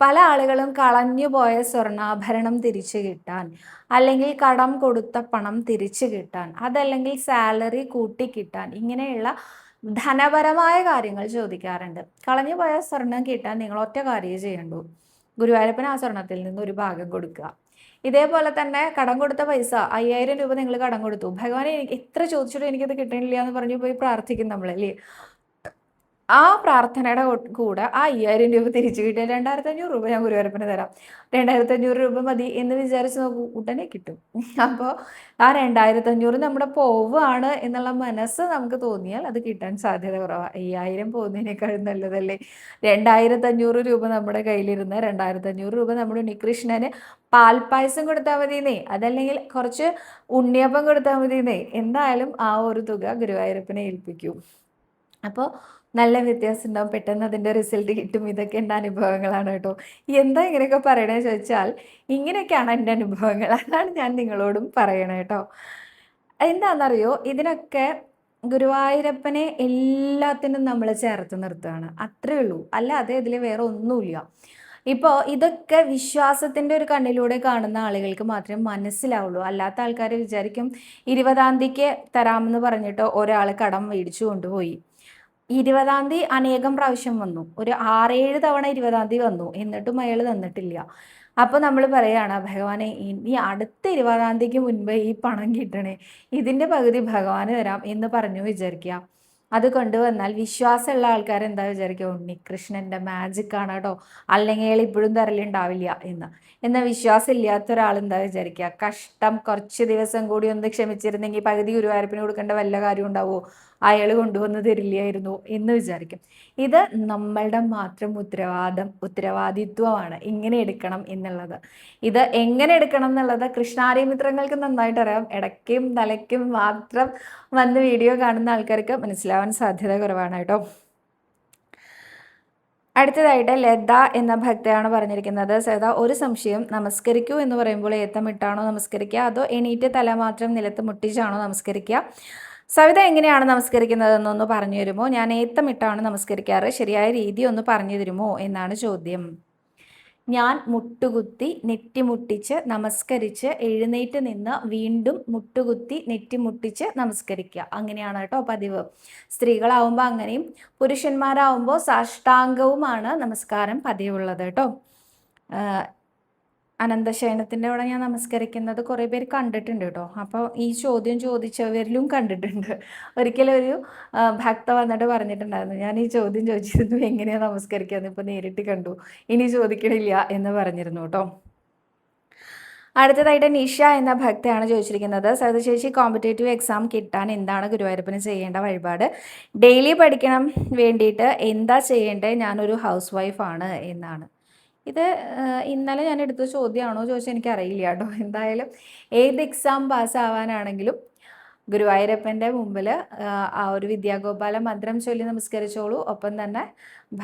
പല ആളുകളും കളഞ്ഞുപോയ സ്വർണ്ണാഭരണം തിരിച്ചു കിട്ടാൻ, അല്ലെങ്കിൽ കടം കൊടുത്ത പണം തിരിച്ചു കിട്ടാൻ, അതല്ലെങ്കിൽ സാലറി കൂട്ടിക്കിട്ടാൻ, ഇങ്ങനെയുള്ള ധനപരമായ കാര്യങ്ങൾ ചോദിക്കാറുണ്ട്. കളഞ്ഞുപോയ സ്വർണം കിട്ടാൻ നിങ്ങൾ ഒറ്റ കാര്യമേ ചെയ്യണ്ടൂ, ഗുരുവായൂരപ്പന് ആ സ്വർണത്തിൽ നിന്ന് ഒരു ഭാഗം കൊടുക്കുക. ഇതേപോലെ തന്നെ കടം കൊടുത്ത പൈസ 5000 രൂപ നിങ്ങൾ കടം കൊടുത്തു, ഭഗവാനെ എനിക്ക് എത്ര ചോദിച്ചിട്ടും എനിക്കത് കിട്ടണില്ല എന്ന് പറഞ്ഞു പോയി പ്രാർത്ഥിക്കും നമ്മളല്ലേ. ആ പ്രാർത്ഥനയുടെ കൂടെ ആ 5000 രൂപ തിരിച്ചു കിട്ടിയാൽ 2500 രൂപ ഞാൻ ഗുരുവായൂരപ്പന് തരാം. 2500 രൂപ മതി എന്ന് വിചാരിച്ച് നോക്കൂ, ഉടനെ കിട്ടും. അപ്പോൾ ആ 2500 നമ്മുടെ പോവാണ് എന്നുള്ള മനസ്സ് നമുക്ക് തോന്നിയാൽ അത് കിട്ടാൻ സാധ്യത കുറവാണ്. 5000 പോകുന്നതിനേക്കാളും നല്ലതല്ലേ 2500 രൂപ നമ്മുടെ കയ്യിലിരുന്ന് 2500 രൂപ നമ്മുടെ ഉണ്ണികൃഷ്ണന് പാൽപ്പായസം കൊടുത്താൽ മതിയെന്നേ, അതല്ലെങ്കിൽ കുറച്ച് ഉണ്ണിയപ്പം കൊടുത്താൽ മതിയെന്നേ. എന്തായാലും ആ ഒരു തുക ഗുരുവായൂരപ്പനെ ഏൽപ്പിക്കും. അപ്പോൾ നല്ല വ്യത്യാസം ഉണ്ടാവും. പെട്ടെന്ന് അതിൻ്റെ റിസൾട്ട് കിട്ടും. ഇതൊക്കെ എൻ്റെ അനുഭവങ്ങളാണ് കേട്ടോ. എന്താ ഇങ്ങനെയൊക്കെ പറയണേ ചോദിച്ചാൽ, ഇങ്ങനെയൊക്കെയാണ് എൻ്റെ അനുഭവങ്ങൾ. അതാണ് ഞാൻ നിങ്ങളോടും പറയണേ കേട്ടോ. എന്താണെന്നറിയോ, ഇതിനൊക്കെ ഗുരുവായൂരപ്പനെ എല്ലാത്തിനും നമ്മൾ ചേർത്ത് നിർത്തുകയാണ്, അത്രേ ഉള്ളൂ. അല്ലാതെ ഇതിൽ വേറെ ഒന്നുമില്ല. ഇപ്പോൾ ഇതൊക്കെ വിശ്വാസത്തിൻ്റെ ഒരു കണ്ണിലൂടെ കാണുന്ന ആളുകൾക്ക് മാത്രമേ മനസ്സിലാവുള്ളൂ. അല്ലാത്ത ആൾക്കാർ വിചാരിക്കും 20-ാം തീയതിക്ക് തരാമെന്ന് പറഞ്ഞിട്ട് ഒരാൾ കടം മേടിച്ചു കൊണ്ടുപോയി. 20-ാം തീയതി അനേകം പ്രാവശ്യം വന്നു. ഒരു 6-7 തവണ 20-ാം തീയതി വന്നു. എന്നിട്ടും അയാൾ തന്നിട്ടില്ല. അപ്പോൾ നമ്മൾ പറയുകയാണ്, ഭഗവാനെ ഇനി അടുത്ത 20-ാം തീയതിക്ക് മുൻപ് ഈ പണം കിട്ടണേ, ഇതിൻ്റെ പകുതി ഭഗവാന് തരാം എന്ന് പറഞ്ഞു വിചാരിക്കുക. അത് കൊണ്ടുവന്നാൽ വിശ്വാസമുള്ള ആൾക്കാർ എന്താ വിചാരിക്കുക, ഉണ്ണികൃഷ്ണൻ്റെ മാജിക്കാണ് കേട്ടോ, അല്ലെങ്കിൽ ഇപ്പോഴും തരലുണ്ടാവില്ല എന്ന്. എന്നാൽ വിശ്വാസം ഇല്ലാത്ത ഒരാൾ എന്താ വിചാരിക്കുക, കഷ്ടം, കുറച്ച് ദിവസം കൂടി ഒന്ന് ക്ഷമിച്ചിരുന്നെങ്കിൽ പകുതി ഗുരുവായൂരപ്പന് കൊടുക്കേണ്ട വല്ല കാര്യം ഉണ്ടാവുമോ, അയാൾ കൊണ്ടുവന്ന് തരില്ലായിരുന്നു എന്ന് വിചാരിക്കും. ഇത് നമ്മളുടെ മാത്രം ഉത്തരവാദിത്വമാണ് ഇങ്ങനെ എടുക്കണം എന്നുള്ളത്. ഇത് എങ്ങനെ എടുക്കണം എന്നുള്ളത് കൃഷ്ണാര്യമിത്രങ്ങൾക്ക് നന്നായിട്ട് അറിയാം. ഇടയ്ക്കും തലയ്ക്കും മാത്രം വന്ന് വീഡിയോ കാണുന്ന ആൾക്കാർക്ക് മനസ്സിലാവാൻ സാധ്യത കുറവാണ് കേട്ടോ. അടുത്തതായിട്ട് ലത എന്ന ഭക്തയാണ് പറഞ്ഞിരിക്കുന്നത്, സദാ ഒരു സംശയം, നമസ്കരിക്കൂ എന്ന് പറയുമ്പോൾ ഏത്തമിട്ടാണോ നമസ്കരിക്കുക, അതോ എണീറ്റ് തല മാത്രം നിലത്ത് മുട്ടിച്ചാണോ നമസ്കരിക്കുക? സവിത എങ്ങനെയാണ് നമസ്കരിക്കുന്നതെന്നൊന്ന് പറഞ്ഞു തരുമോ? ഞാൻ ഏത്തമിട്ടാണ് നമസ്കരിക്കാറ്, ശരിയായ രീതി ഒന്ന് പറഞ്ഞു തരുമോ എന്നാണ് ചോദ്യം. ഞാൻ മുട്ടുകുത്തി നെറ്റിമുട്ടിച്ച് നമസ്കരിച്ച് എഴുന്നേറ്റ് നിന്ന് വീണ്ടും മുട്ടുകുത്തി നെറ്റിമുട്ടിച്ച് നമസ്കരിക്കുക, അങ്ങനെയാണ് കേട്ടോ പതിവ്. സ്ത്രീകളാവുമ്പോൾ അങ്ങനെയും പുരുഷന്മാരാവുമ്പോൾ സാഷ്ടാംഗവുമാണ് നമസ്കാരം പതിവുള്ളത് കേട്ടോ. അനന്തശയനത്തിൻ്റെ അവിടെ ഞാൻ നമസ്കരിക്കുന്നത് കുറേ പേര് കണ്ടിട്ടുണ്ട് കേട്ടോ. അപ്പോൾ ഈ ചോദ്യം ചോദിച്ചവരിലും കണ്ടിട്ടുണ്ട്. ഒരിക്കലും ഒരു ഭക്ത വന്നിട്ട് പറഞ്ഞിട്ടുണ്ടായിരുന്നു, ഞാൻ ഈ ചോദ്യം ചോദിച്ചിരുന്നു എങ്ങനെയാണ് നമസ്കരിക്കാമെന്ന്, ഇപ്പോൾ നേരിട്ട് കണ്ടു, ഇനി ചോദിക്കണില്ല എന്ന് പറഞ്ഞിരുന്നു കേട്ടോ. അടുത്തതായിട്ട് നിഷ എന്ന ഭക്തയാണ് ചോദിച്ചിരിക്കുന്നത്, സവിതചേച്ചി കോമ്പറ്റേറ്റീവ് എക്സാം കിട്ടാൻ എന്താണ് ഗുരുവായൂരപ്പന് ചെയ്യേണ്ട വഴിപാട്? ഡെയിലി പഠിക്കണം വേണ്ടിയിട്ട് എന്താ ചെയ്യേണ്ടത്? ഞാനൊരു ഹൗസ് വൈഫാണ് എന്നാണ്. ഇത് ഇന്നലെ ഞാൻ എടുത്ത ചോദ്യമാണോ ചോദിച്ചാൽ എനിക്കറിയില്ല കേട്ടോ. എന്തായാലും ഏത് എക്സാം പാസ്സാവാനാണെങ്കിലും ഗുരുവായൂരപ്പൻ്റെ മുമ്പിൽ ആ ഒരു വിദ്യാഗോപാല മന്ത്രം ചൊല്ലി നമസ്കരിച്ചോളൂ. ഒപ്പം തന്നെ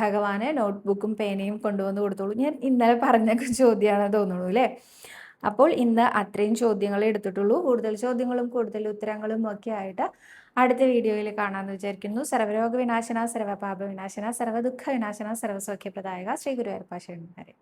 ഭഗവാന് നോട്ട്ബുക്കും പേനയും കൊണ്ടുവന്ന് കൊടുത്തോളൂ. ഞാൻ ഇന്നലെ പറഞ്ഞൊക്കെ ചോദ്യമാണ് തോന്നുള്ളൂ അല്ലേ. അപ്പോൾ ഇന്ന് അത്രയും ചോദ്യങ്ങളെ എടുത്തിട്ടുള്ളൂ. കൂടുതൽ ചോദ്യങ്ങളും കൂടുതൽ ഉത്തരങ്ങളും ഒക്കെ ആയിട്ട് അടുത്ത വീഡിയോയിൽ കാണാമെന്ന് വിചാരിക്കുന്നു. സർവരോഗ വിനാശന, സർവപാപ വിനാശന, സർവദുഃഖ വിനാശന, സർവസൗഖ്യപ്രദായക ശ്രീ ഗുരുവായൂരപ്പ ശരണമേ.